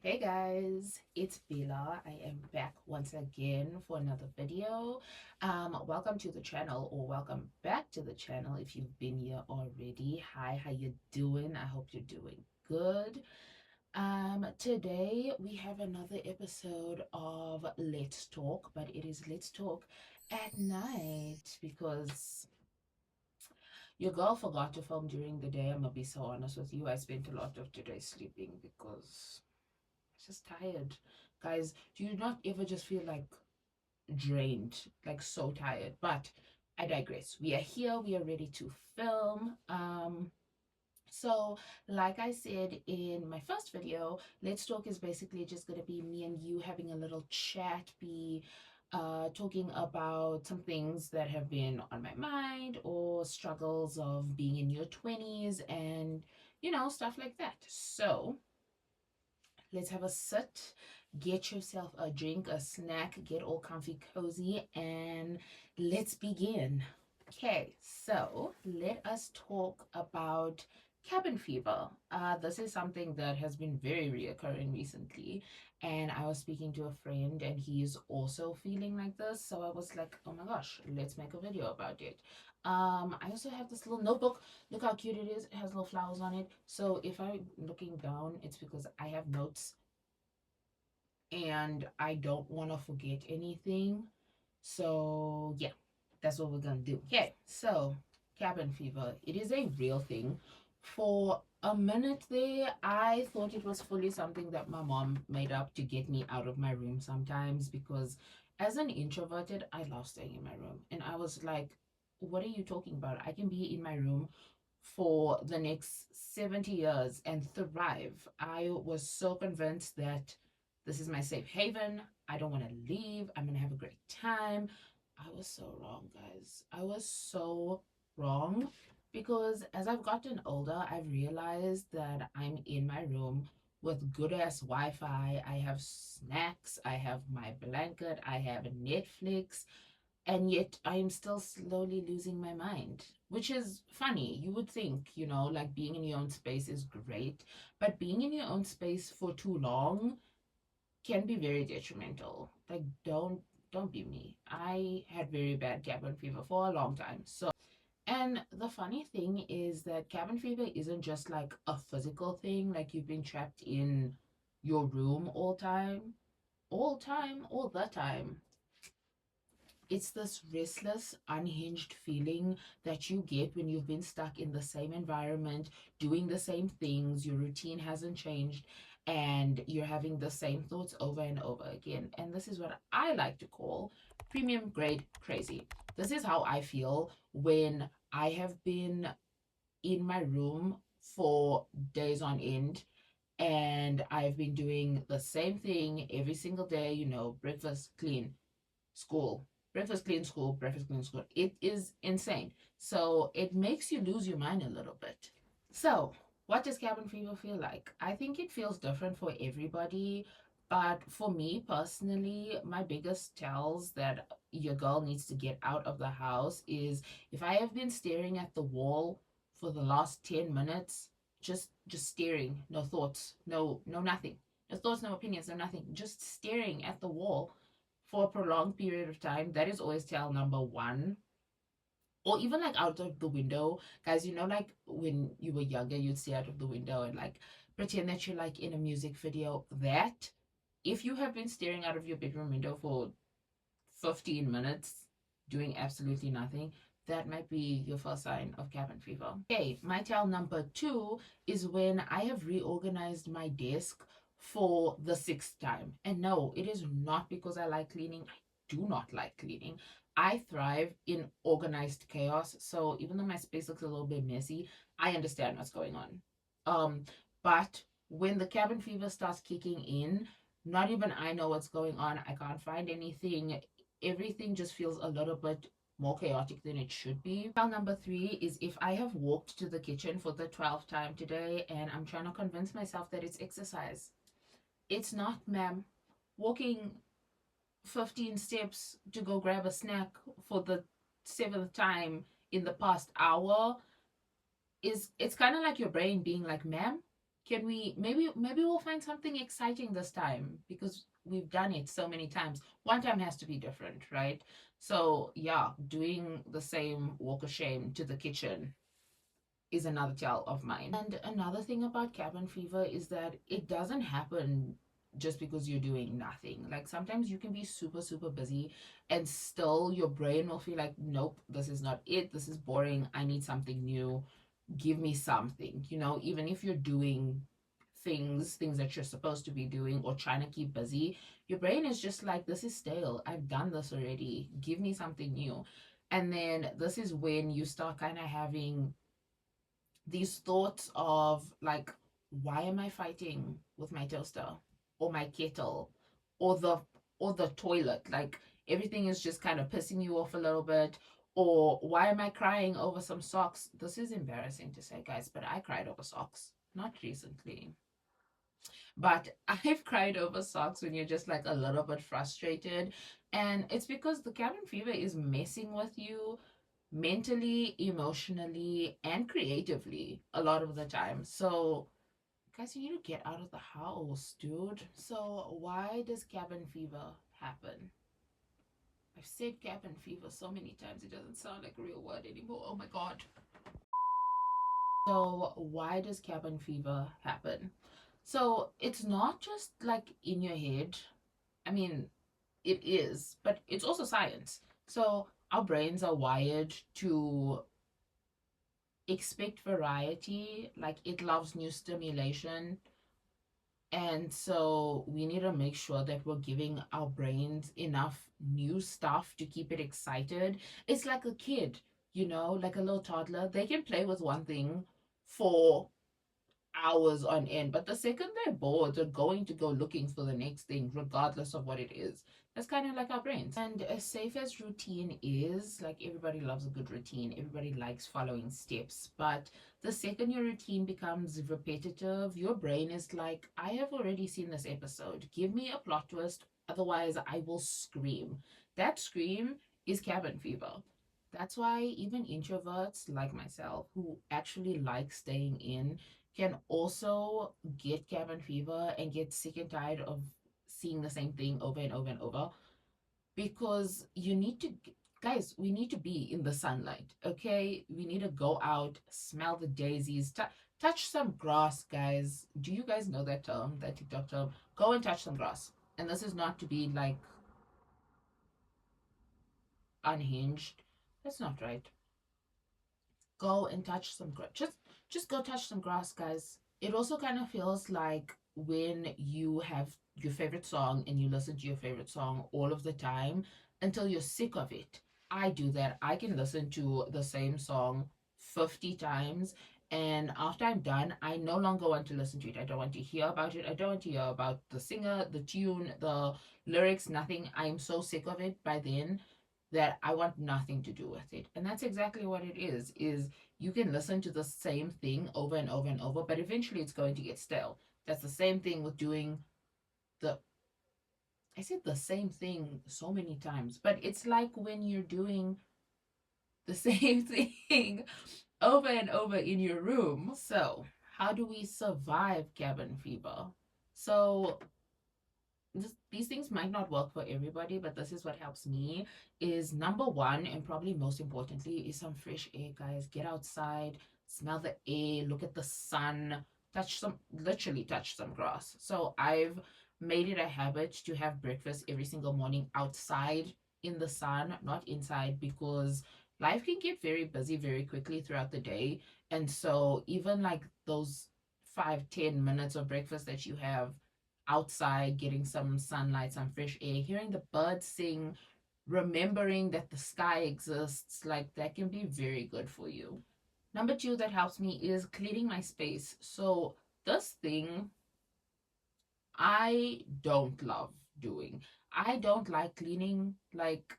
Hey guys, it's Beela. I am back once again for another video. Welcome to the channel, or welcome back to the channel if you've been here already. Hi, how you doing? I hope you're doing good. Today we have another episode of Let's Talk, but it is Let's Talk at night because your girl forgot to film during the day. I'm gonna be so honest with you. I spent a lot of today sleeping because just tired. Guys, do you not ever just feel like drained, like so tired? But I digress. We are here, we are ready to film. So like I said in my first video, Let's Talk is basically just gonna be me and you having a little chat, be talking about some things that have been on my mind or struggles of being in your 20s and stuff like that. So let's have a sit, get yourself a drink, a snack, get all comfy, cozy, and let's begin. Okay, so let us talk about cabin fever. This is something that has been very reoccurring recently, and I was speaking to a friend, and he's also feeling like this. So I was like, oh my gosh, let's make a video about it. I also have this little notebook. Look how cute it is. It has little flowers on it. So if I'm looking down, it's because I have notes and I don't want to forget anything. So, yeah, that's what we're going to do. Okay, so cabin fever, it is a real thing. For a minute there, I thought it was fully something that my mom made up to get me out of my room sometimes because as an introverted, I love staying in my room. And I was like, what are you talking about? I can be in my room for the next 70 years and thrive. I was so convinced that this is my safe haven. I don't want to leave. I'm going to have a great time. I was so wrong, guys. I was so wrong because as I've gotten older, I've realized that I'm in my room with good ass Wi Fi. I have snacks. I have my blanket. I have Netflix, and yet I am still slowly losing my mind, which is funny. You would think, like being in your own space is great, but being in your own space for too long can be very detrimental. Like, don't be me. I had very bad cabin fever for a long time. And the funny thing is that cabin fever isn't just like a physical thing, like you've been trapped in your room all the time. It's this restless, unhinged feeling that you get when you've been stuck in the same environment, doing the same things, your routine hasn't changed, and you're having the same thoughts over and over again. And this is what I like to call premium grade crazy. This is how I feel when I have been in my room for days on end and I've been doing the same thing every single day, breakfast, clean, school, breakfast, clean, school, breakfast, clean, school. It is insane. So it makes you lose your mind a little bit. So, what does cabin fever feel like? I think it feels different for everybody, but for me personally, my biggest tells that your girl needs to get out of the house is if I have been staring at the wall for the last 10 minutes, just staring, no thoughts, no nothing. No thoughts, no opinions, no nothing. Just staring at the wall for a prolonged period of time, that is always tell number one. Or even like out of the window, guys, like when you were younger, you'd stare out of the window and like pretend that you're like in a music video. That, if you have been staring out of your bedroom window for 15 minutes doing absolutely nothing, that might be your first sign of cabin fever. Okay, my tell number two is when I have reorganized my desk for the sixth time. And no, it is not because I like cleaning. I do not like cleaning. I thrive in organized chaos. So even though my space looks a little bit messy, I understand what's going on. But when the cabin fever starts kicking in, not even I know what's going on. I can't find anything. Everything just feels a little bit more chaotic than it should be. File number three is if I have walked to the kitchen for the 12th time today and I'm trying to convince myself that it's exercise. It's not, ma'am. Walking 15 steps to go grab a snack for the seventh time in the past hour it's kind of like your brain being like, ma'am, Can we maybe we'll find something exciting this time because we've done it so many times. One time has to be different, right? So yeah, doing the same walk of shame to the kitchen is another tale of mine. And another thing about cabin fever is that it doesn't happen just because you're doing nothing. Like sometimes you can be super, super busy and still your brain will feel like, nope, this is not it. This is boring. I need something new. Give me something, even if you're doing things that you're supposed to be doing or trying to keep busy, your brain is just like, this is stale. I've done this already. Give me something new. And then this is when you start kind of having these thoughts of like, why am I fighting with my toaster or my kettle or the toilet? Like everything is just kind of pissing you off a little bit. Or why am I crying over some socks? This is embarrassing to say, guys, but I cried over socks. Not recently. But I've cried over socks when you're just like a little bit frustrated. And it's because the cabin fever is messing with you mentally, emotionally, and creatively a lot of the time. So, guys, you need to get out of the house, dude. So, why does cabin fever happen? I've said cabin fever so many times, it doesn't sound like a real word anymore. Oh my god. So, why does cabin fever happen? So, it's not just like in your head. I mean, it is, but it's also science. So, our brains are wired to expect variety, like it loves new stimulation. And so we need to make sure that we're giving our brains enough new stuff to keep it excited. It's like a kid, like a little toddler. They can play with one thing for hours on end. But the second they're bored, they're going to go looking for the next thing, regardless of what it is. That's kind of like our brains. And as safe as routine is, like everybody loves a good routine, everybody likes following steps. But the second your routine becomes repetitive, your brain is like, I have already seen this episode. Give me a plot twist, otherwise, I will scream. That scream is cabin fever. That's why even introverts like myself, who actually like staying in, can also get cabin fever and get sick and tired of seeing the same thing over and over and over, because you need to, guys, we need to be in the sunlight, okay? We need to go out, smell the daisies, touch some grass, guys. Do you guys know that term, that TikTok term? Go and touch some grass. And this is not to be like unhinged. That's not right. Go and touch some grass. Just go touch some grass, guys. It also kind of feels like when you have your favorite song and you listen to your favorite song all of the time until you're sick of it. I do that. I can listen to the same song 50 times, and after I'm done, I no longer want to listen to it. I don't want to hear about it. I don't want to hear about the singer, the tune, the lyrics, nothing. I am so sick of it by then that I want nothing to do with it. And that's exactly what it is you can listen to the same thing over and over and over, but eventually it's going to get stale. That's the same thing with doing the I said the same thing so many times, but it's like when you're doing the same thing over and over in your room. So, how do we survive cabin fever? So, these things might not work for everybody, but this is what helps me. Is number one, and probably most importantly, is some fresh air, guys. Get outside, smell the air, look at the sun, literally touch some grass. So I've made it a habit to have breakfast every single morning outside in the sun, not inside, because life can get very busy very quickly throughout the day. And so even like those 5-10 minutes of breakfast that you have outside, getting some sunlight, some fresh air, hearing the birds sing, remembering that the sky exists, like that can be very good for you. Number two that helps me is cleaning my space. So, this thing I don't love doing. I don't like cleaning. Like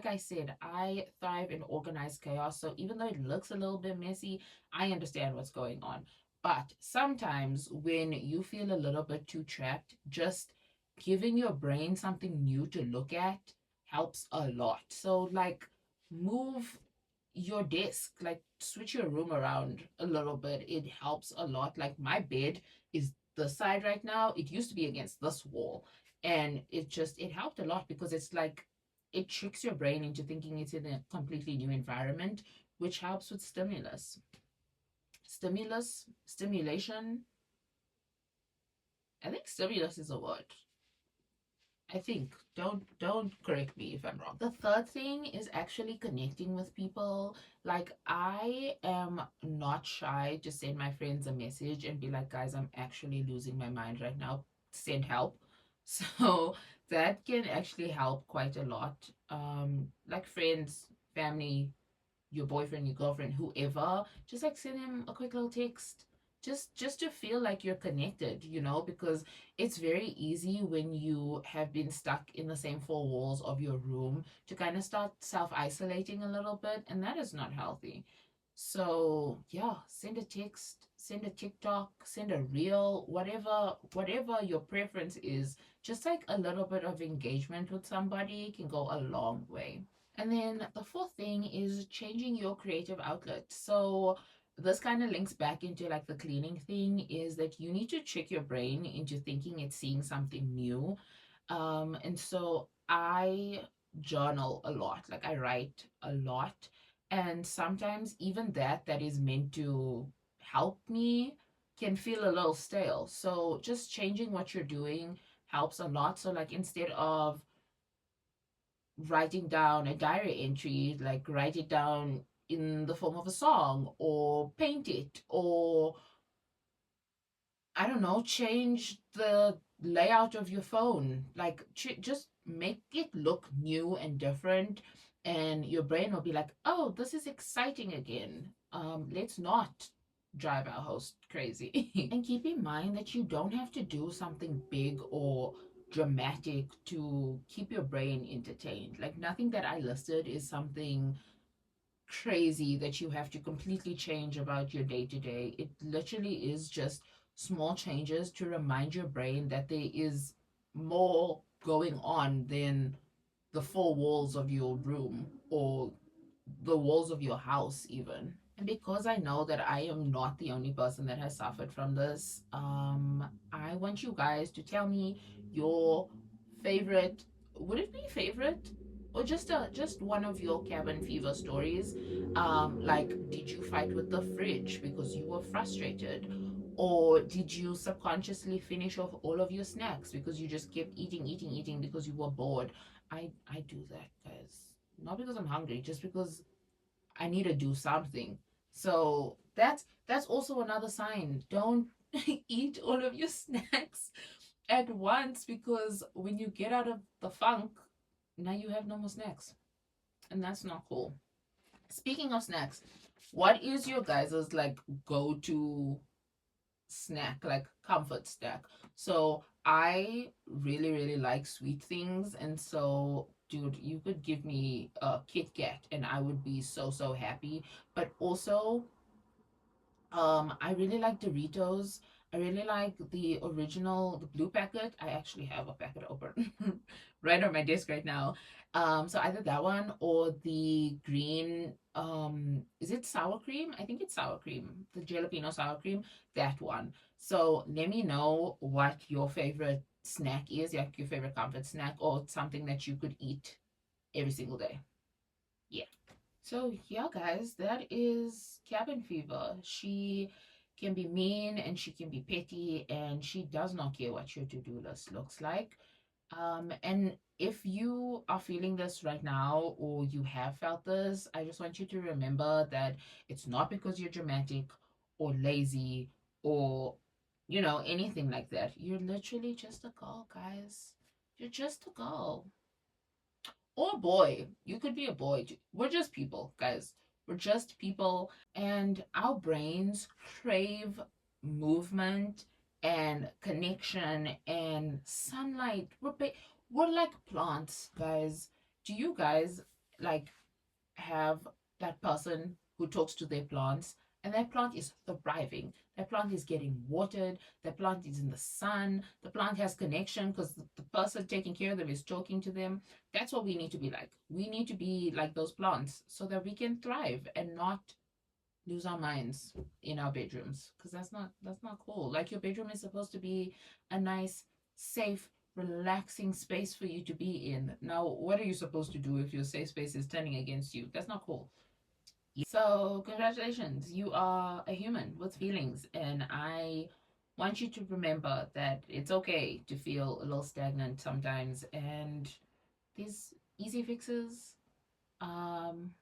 I said, I thrive in organized chaos. So even though it looks a little bit messy, I understand what's going on. But sometimes when you feel a little bit too trapped, just giving your brain something new to look at helps a lot. So like move your desk, like switch your room around a little bit. It helps a lot. Like my bed is the side right now. It used to be against this wall. And it helped a lot because it's like it tricks your brain into thinking it's in a completely new environment, which helps with stimulus. Stimulation. I think stimulus is a word. I think. Don't correct me if I'm wrong. The third thing is actually connecting with people. Like I am not shy to send my friends a message and be like, guys, I'm actually losing my mind right now. Send help. So that can actually help quite a lot. Like friends, family, your boyfriend, your girlfriend, whoever, just like send him a quick little text. Just to feel like you're connected, because it's very easy when you have been stuck in the same four walls of your room to kind of start self-isolating a little bit, and that is not healthy. So yeah, send a text, send a TikTok, send a reel, whatever your preference is. Just like a little bit of engagement with somebody can go a long way. And then the fourth thing is changing your creative outlet. So this kind of links back into like the cleaning thing, is that you need to trick your brain into thinking it's seeing something new. And so I journal a lot, like I write a lot. And sometimes even that is meant to help me can feel a little stale. So just changing what you're doing helps a lot. So like instead of writing down a diary entry, like write it down in the form of a song or paint it, or I don't know, change the layout of your phone. Like just make it look new and different, and your brain will be like, "Oh, this is exciting again. Let's not drive our host crazy." And keep in mind that you don't have to do something big or dramatic to keep your brain entertained. Like nothing that I listed is something crazy that you have to completely change about your day to day. It literally is just small changes to remind your brain that there is more going on than the four walls of your room or the walls of your house, even. And because I know that I am not the only person that has suffered from this, I want you guys to tell me your favorite. Would it be favorite? Or just one of your cabin fever stories. Like, did you fight with the fridge because you were frustrated? Or did you subconsciously finish off all of your snacks because you just kept eating, eating, eating because you were bored? I do that, guys. Not because I'm hungry, just because I need to do something. So that's also another sign. Don't eat all of your snacks at once, because when you get out of the funk, now you have no more snacks. And that's not cool. Speaking of snacks, what is your guys' like go-to snack, like comfort snack? So I really, really like sweet things, and so dude, you could give me a Kit Kat and I would be so so happy. But also, I really like Doritos. I really like the original, the blue packet. I actually have a packet open right on my desk right now. So either that one or the green, is it sour cream? I think it's sour cream, the jalapeno sour cream, that one. So let me know what your favorite snack is, like your favorite comfort snack or something that you could eat every single day. Yeah. So yeah, guys, that is cabin fever. She can be mean and she can be petty and she does not care what your to-do list looks like. And if you are feeling this right now or you have felt this, I just want you to remember that it's not because you're dramatic or lazy or anything like that. You're literally just a girl, guys. You're just a girl. Or a boy. You could be a boy too. We're just people, guys. We're just people, and our brains crave movement and connection and sunlight. We're like plants, guys. Do you guys like have that person who talks to their plants, and that plant is thriving? That plant is getting watered, that plant is in the sun, the plant has connection because the person taking care of them is talking to them. That's what we need to be like. We need to be like those plants so that we can thrive and not lose our minds in our bedrooms, because that's not cool. Like, your bedroom is supposed to be a nice, safe, relaxing space for you to be in. Now, what are you supposed to do if your safe space is turning against you? That's not cool. So, congratulations. You are a human with feelings, and I want you to remember that it's okay to feel a little stagnant sometimes, and these easy fixes, um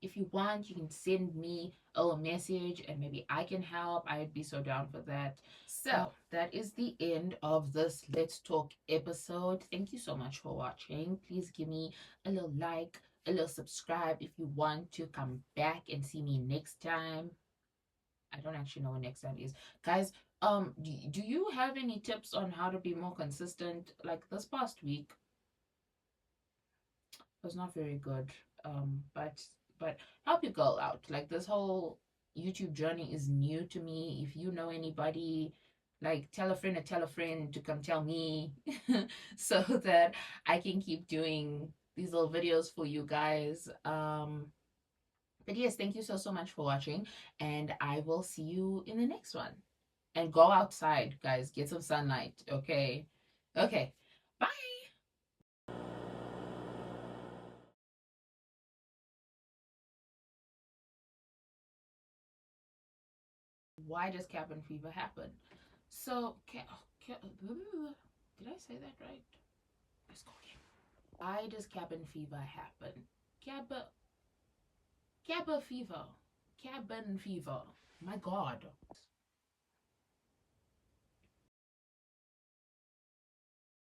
if you want, you can send me a little message and maybe I can help. I'd be so down for that. So, that is the end of this Let's Talk episode. Thank you so much for watching. Please give me a little like, a little subscribe if you want to come back and see me next time. I don't actually know what next time is. Guys, do you have any tips on how to be more consistent? Like, this past week was not very good. But help your girl out. Like, this whole YouTube journey is new to me. If you know anybody, like, tell a friend to come tell me so that I can keep doing these little videos for you guys. But yes, thank you so much for watching, and I will see you in the next one. And go outside, guys. Get some sunlight, okay? Okay. Bye. Why does cabin fever happen? So, did I say that right? Let's go again. Why does cabin fever happen? Cabin fever. Cabin fever. My God.